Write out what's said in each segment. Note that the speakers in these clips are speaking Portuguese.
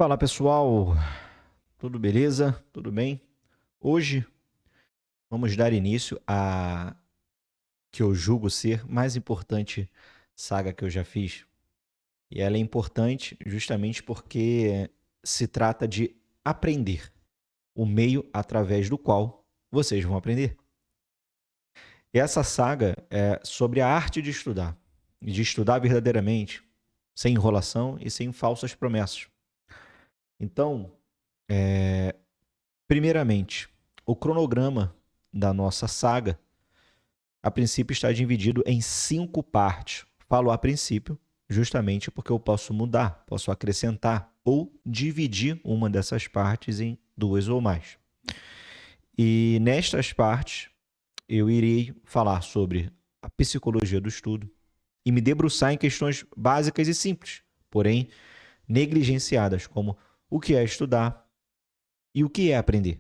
Fala pessoal, tudo beleza? Tudo bem? Hoje vamos dar início à que eu julgo ser mais importante saga que eu já fiz. E ela é importante justamente porque se trata de aprender, o meio através do qual vocês vão aprender. E essa saga é sobre a arte de estudar, e de estudar verdadeiramente, sem enrolação e sem falsas promessas. Então, primeiramente, o cronograma da nossa saga, a princípio, está dividido em 5 partes. Falo a princípio, justamente porque eu posso mudar, posso acrescentar ou dividir uma dessas partes em 2 ou mais. E nestas partes, eu irei falar sobre a psicologia do estudo e me debruçar em questões básicas e simples, porém negligenciadas, como o que é estudar e o que é aprender.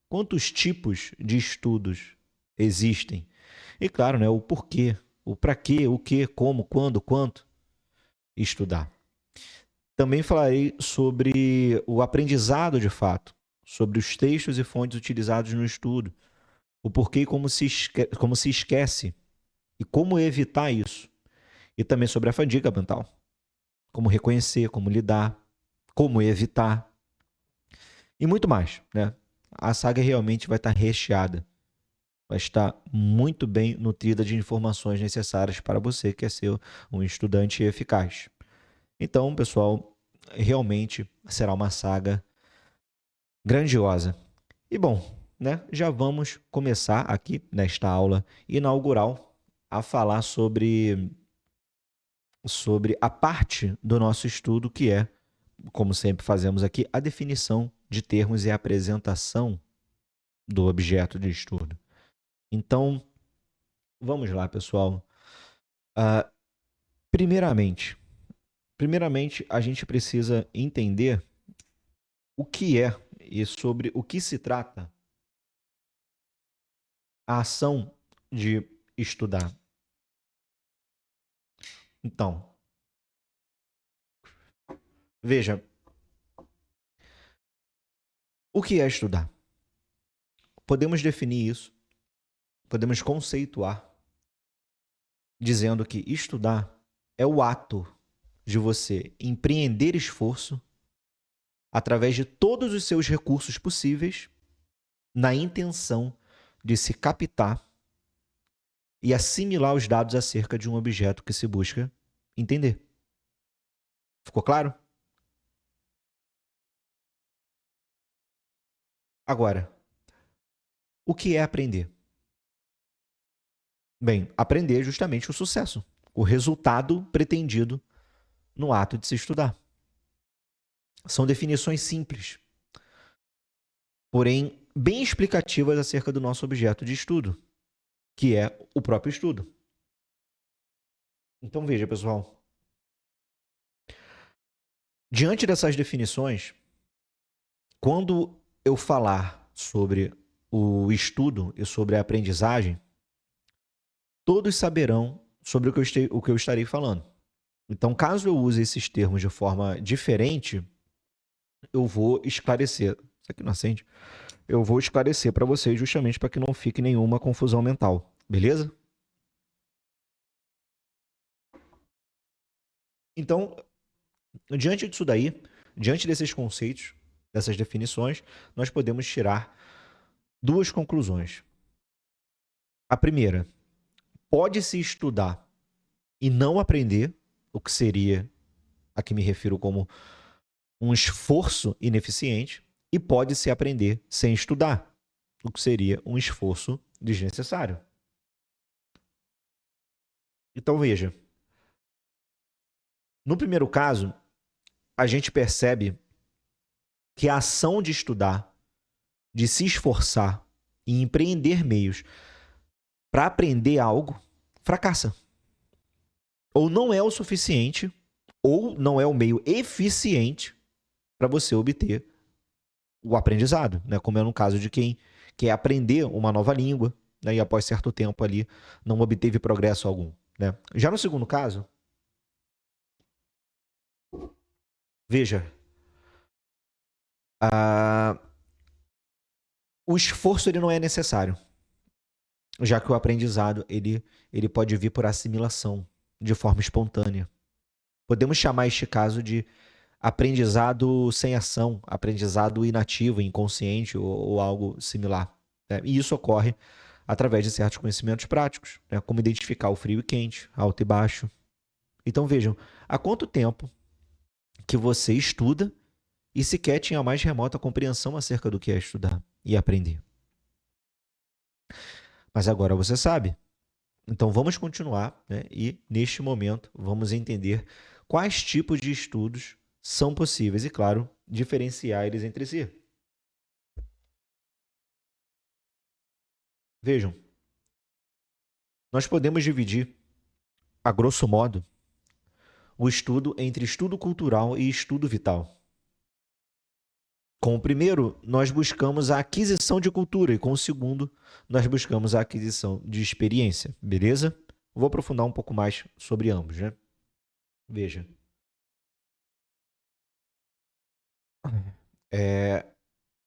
Quantos tipos de estudos existem? E claro, né, o porquê, o para quê, o que, como, quando, quanto estudar. Também falarei sobre o aprendizado de fato, sobre os textos e fontes utilizados no estudo, o porquê e como se esquece e como evitar isso. E também sobre a fadiga mental, como reconhecer, como lidar, como evitar e muito mais, né? A saga realmente vai estar recheada, vai estar muito bem nutrida de informações necessárias para você que quer ser um estudante eficaz. Então, pessoal, realmente será uma saga grandiosa. E bom, né, já vamos começar aqui nesta aula inaugural a falar sobre a parte do nosso estudo que é, como sempre fazemos aqui, a definição de termos e a apresentação do objeto de estudo. Então, vamos lá, pessoal. Uh, primeiramente, a gente precisa entender o que é e sobre o que se trata a ação de estudar. Então, veja, o que é estudar? Podemos definir isso, podemos conceituar, dizendo que estudar é o ato de você empreender esforço através de todos os seus recursos possíveis na intenção de se captar e assimilar os dados acerca de um objeto que se busca entender. Ficou claro? Agora, o que é aprender? Bem, aprender é justamente o sucesso, o resultado pretendido no ato de se estudar. São definições simples, porém bem explicativas acerca do nosso objeto de estudo, que é o próprio estudo. Então veja, pessoal, diante dessas definições, quando eu falar sobre o estudo e sobre a aprendizagem, todos saberão sobre o que eu estarei falando. Então, caso eu use esses termos de forma diferente, eu vou esclarecer. Isso aqui não acende? Eu vou esclarecer para vocês justamente para que não fique nenhuma confusão mental. Beleza? Então, diante disso daí, diante desses conceitos, dessas definições, nós podemos tirar 2 conclusões. A primeira, pode-se estudar e não aprender, o que seria, a que me refiro como um esforço ineficiente, e pode-se aprender sem estudar, o que seria um esforço desnecessário. Então veja, no primeiro caso, a gente percebe que a ação de estudar, de se esforçar e empreender meios para aprender algo, fracassa. Ou não é o suficiente, ou não é o meio eficiente para você obter o aprendizado, né? Como é no caso de quem quer aprender uma nova língua, né? E após certo tempo ali não obteve progresso algum, né? Já no segundo caso, veja, O esforço ele não é necessário, já que o aprendizado ele pode vir por assimilação, de forma espontânea. Podemos chamar este caso de aprendizado sem ação, aprendizado inativo, inconsciente ou algo similar, né? E isso ocorre através de certos conhecimentos práticos, né? Como identificar o frio e quente, alto e baixo. Então vejam, há quanto tempo que você estuda e sequer tinha a mais remota compreensão acerca do que é estudar e aprender? Mas agora você sabe. Então vamos continuar, né? E neste momento vamos entender quais tipos de estudos são possíveis e, claro, diferenciar eles entre si. Vejam, nós podemos dividir, a grosso modo, o estudo entre estudo cultural e estudo vital. Com o primeiro, nós buscamos a aquisição de cultura e com o segundo, nós buscamos a aquisição de experiência, beleza? Vou aprofundar um pouco mais sobre ambos, né? Veja,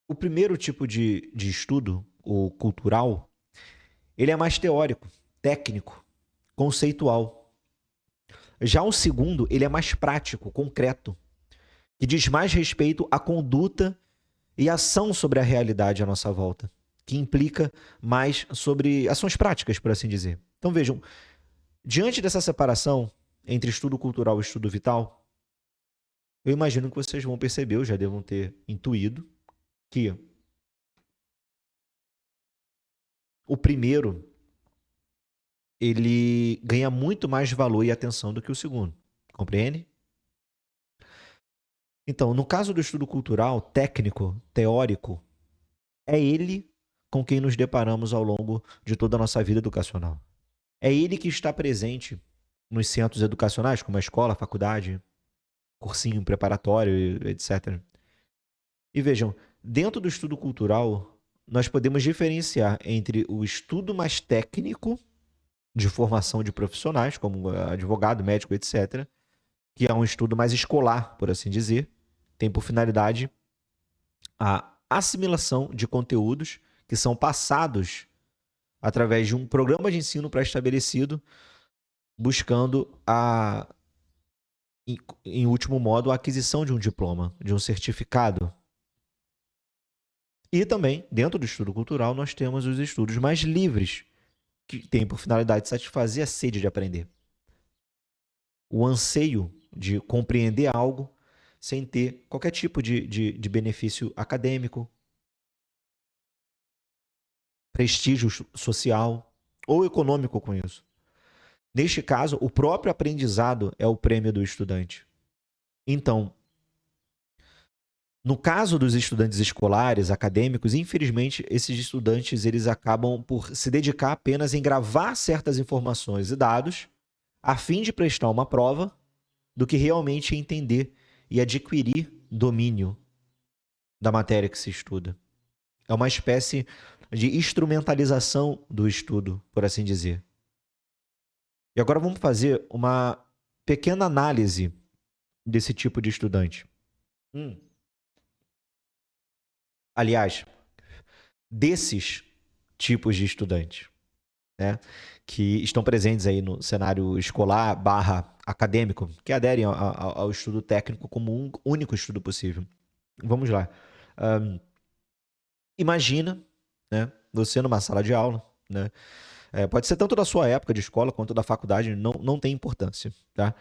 o primeiro tipo de estudo, o cultural, ele é mais teórico, técnico, conceitual. Já o segundo, ele é mais prático, concreto, que diz mais respeito à conduta e ação sobre a realidade à nossa volta, que implica mais sobre ações práticas, por assim dizer. Então vejam, diante dessa separação entre estudo cultural e estudo vital, eu imagino que vocês vão perceber, ou já devam ter intuído, que o primeiro ele ganha muito mais valor e atenção do que o segundo. Compreende? Então, no caso do estudo cultural, técnico, teórico, é ele com quem nos deparamos ao longo de toda a nossa vida educacional. É ele que está presente nos centros educacionais, como a escola, a faculdade, cursinho preparatório, etc. E vejam, dentro do estudo cultural, nós podemos diferenciar entre o estudo mais técnico, de formação de profissionais, como advogado, médico, etc., que é um estudo mais escolar, por assim dizer, tem por finalidade a assimilação de conteúdos que são passados através de um programa de ensino pré-estabelecido, buscando em último modo, a aquisição de um diploma, de um certificado. E também, dentro do estudo cultural, nós temos os estudos mais livres, que têm por finalidade satisfazer a sede de aprender. O anseio de compreender algo sem ter qualquer tipo de benefício acadêmico, prestígio social ou econômico com isso. Neste caso, o próprio aprendizado é o prêmio do estudante. Então, no caso dos estudantes escolares, acadêmicos, infelizmente, esses estudantes eles acabam por se dedicar apenas em gravar certas informações e dados a fim de prestar uma prova do que realmente entender e adquirir domínio da matéria que se estuda. É uma espécie de instrumentalização do estudo, por assim dizer. E agora vamos fazer uma pequena análise desse tipo de estudante. Aliás, desses tipos de estudantes, né, que estão presentes aí no cenário escolar barra acadêmico, que aderem ao estudo técnico como um único estudo possível. Vamos lá. Imagina, né, você numa sala de aula, né, pode ser tanto da sua época de escola quanto da faculdade, não tem importância, tá?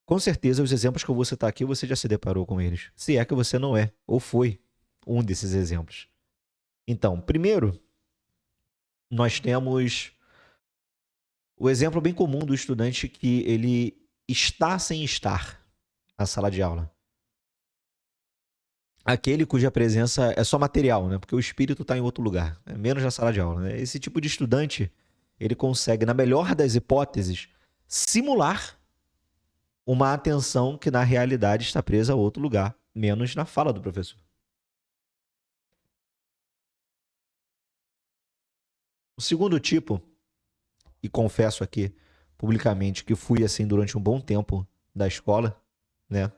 Com certeza, os exemplos que eu vou citar aqui, você já se deparou com eles. Se é que você não é, ou foi um desses exemplos. Então, primeiro, nós temos o exemplo bem comum do estudante que ele está sem estar na sala de aula. Aquele cuja presença é só material, né? Porque o espírito está em outro lugar, né? Menos na sala de aula, né? Esse tipo de estudante, ele consegue, na melhor das hipóteses, simular uma atenção que na realidade está presa a outro lugar, menos na fala do professor. O segundo tipo, e confesso aqui publicamente que fui assim durante um bom tempo da escola, né?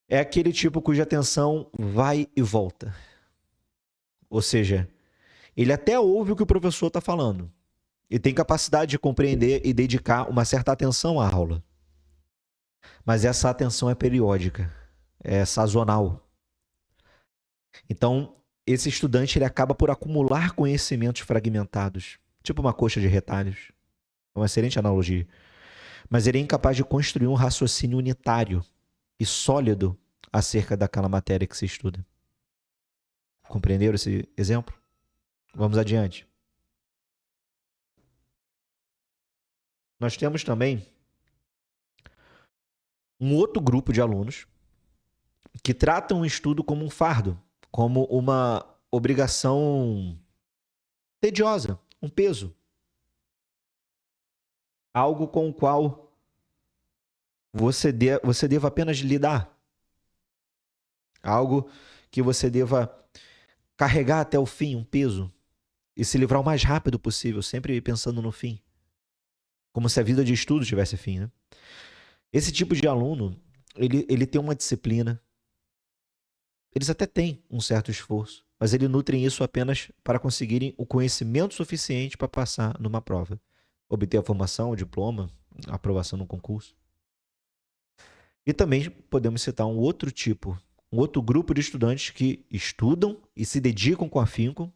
É aquele tipo cuja atenção vai e volta. Ou seja, ele até ouve o que o professor está falando e tem capacidade de compreender e dedicar uma certa atenção à aula. Mas essa atenção é periódica, é sazonal. Então, esse estudante ele acaba por acumular conhecimentos fragmentados, tipo uma coxa de retalhos. É uma excelente analogia. Mas ele é incapaz de construir um raciocínio unitário e sólido acerca daquela matéria que se estuda. Compreenderam esse exemplo? Vamos adiante. Nós temos também um outro grupo de alunos que tratam o estudo como um fardo, como uma obrigação tediosa, um peso, algo com o qual você deva apenas lidar, algo que você deva carregar até o fim, um peso, e se livrar o mais rápido possível, sempre pensando no fim, como se a vida de estudo tivesse fim, né? Esse tipo de aluno, ele tem uma disciplina, eles até têm um certo esforço, mas eles nutrem isso apenas para conseguirem o conhecimento suficiente para passar numa prova, obter a formação, o diploma, a aprovação no concurso. E também podemos citar um outro tipo, um outro grupo de estudantes que estudam e se dedicam com afinco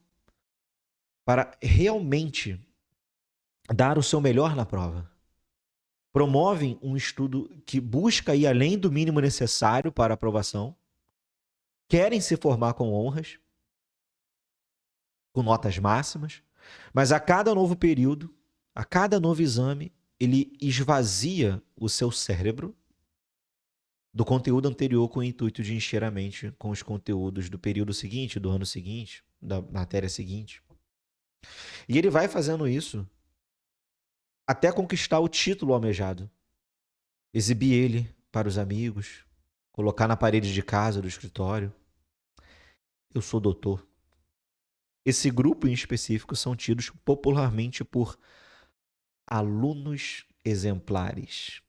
para realmente dar o seu melhor na prova. Promovem um estudo que busca ir além do mínimo necessário para a aprovação, querem se formar com honras, com notas máximas, mas a cada novo período, a cada novo exame, ele esvazia o seu cérebro do conteúdo anterior com o intuito de encher a mente com os conteúdos do período seguinte, do ano seguinte, da matéria seguinte. E ele vai fazendo isso até conquistar o título almejado. Exibir ele para os amigos, colocar na parede de casa, do escritório. Eu sou doutor. Esse grupo em específico são tidos popularmente por alunos exemplares,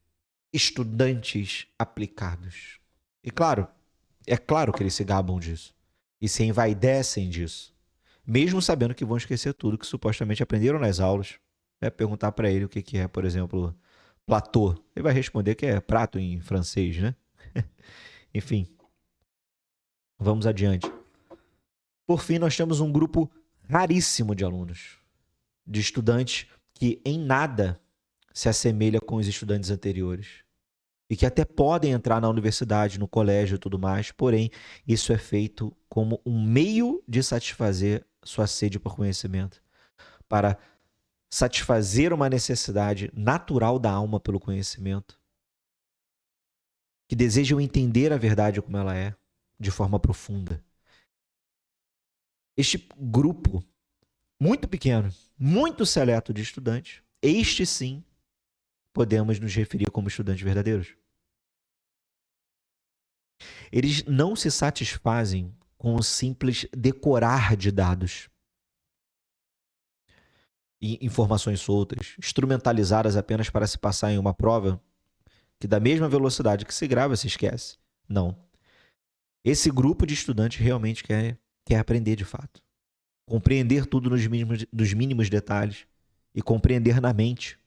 estudantes aplicados. E claro, é claro que eles se gabam disso e se envaidecem disso, mesmo sabendo que vão esquecer tudo que supostamente aprenderam nas aulas. Perguntar para ele o que é, por exemplo, platô. Ele vai responder que é prato em francês, né? Enfim, vamos adiante. Por fim, nós temos um grupo raríssimo de alunos, de estudantes que em nada se assemelha com os estudantes anteriores e que até podem entrar na universidade, no colégio e tudo mais, porém, isso é feito como um meio de satisfazer sua sede por conhecimento, para satisfazer uma necessidade natural da alma pelo conhecimento, que desejam entender a verdade como ela é, de forma profunda. Este grupo, muito pequeno, muito seleto de estudantes, este sim, podemos nos referir como estudantes verdadeiros. Eles não se satisfazem com o simples decorar de dados e informações soltas, instrumentalizadas apenas para se passar em uma prova que da mesma velocidade que se grava se esquece. Não. Esse grupo de estudantes realmente quer aprender de fato. Compreender tudo nos mínimos detalhes e compreender na mente.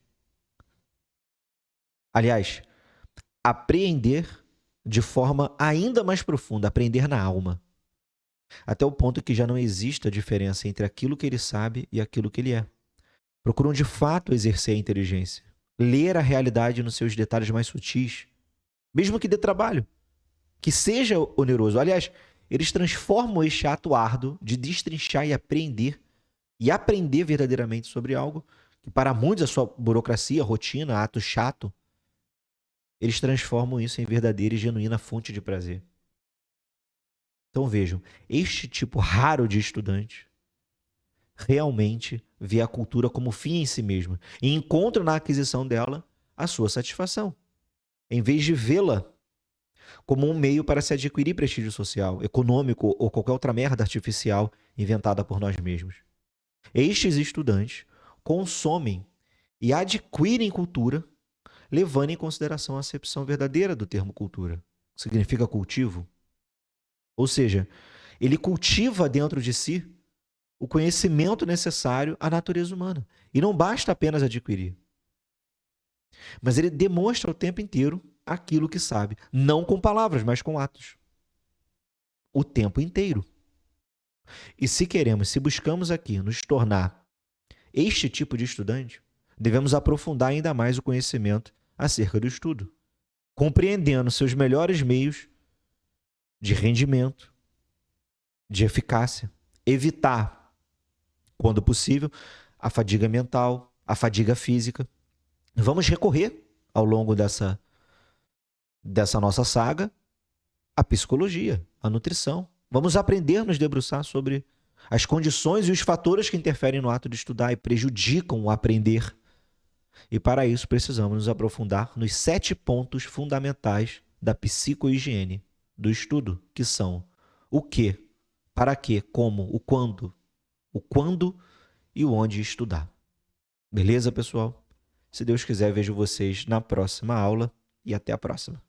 Aliás, apreender de forma ainda mais profunda, aprender na alma. Até o ponto que já não existe a diferença entre aquilo que ele sabe e aquilo que ele é. Procuram de fato exercer a inteligência, ler a realidade nos seus detalhes mais sutis, mesmo que dê trabalho, que seja oneroso. Aliás, eles transformam este ato árduo de destrinchar e aprender verdadeiramente sobre algo, que para muitos a sua burocracia, rotina, ato chato, eles transformam isso em verdadeira e genuína fonte de prazer. Então vejam, este tipo raro de estudante realmente vê a cultura como fim em si mesma e encontra na aquisição dela a sua satisfação, em vez de vê-la como um meio para se adquirir prestígio social, econômico ou qualquer outra merda artificial inventada por nós mesmos. Estes estudantes consomem e adquirem cultura, levando em consideração a acepção verdadeira do termo cultura. significa cultivo. Ou seja, ele cultiva dentro de si o conhecimento necessário à natureza humana. E não basta apenas adquirir. Mas ele demonstra o tempo inteiro aquilo que sabe. Não com palavras, mas com atos. O tempo inteiro. E se queremos, se buscamos aqui nos tornar este tipo de estudante, devemos aprofundar ainda mais o conhecimento acerca do estudo, compreendendo seus melhores meios de rendimento, de eficácia, evitar, quando possível, a fadiga mental, a fadiga física. Vamos recorrer, ao longo dessa nossa saga, à psicologia, à nutrição. Vamos aprender a nos debruçar sobre as condições e os fatores que interferem no ato de estudar e prejudicam o aprender. E para isso precisamos nos aprofundar nos 7 pontos fundamentais da psicohigiene do estudo, que são o que, para quê, como, o quando e o onde estudar. Beleza, pessoal? Se Deus quiser, vejo vocês na próxima aula e até a próxima.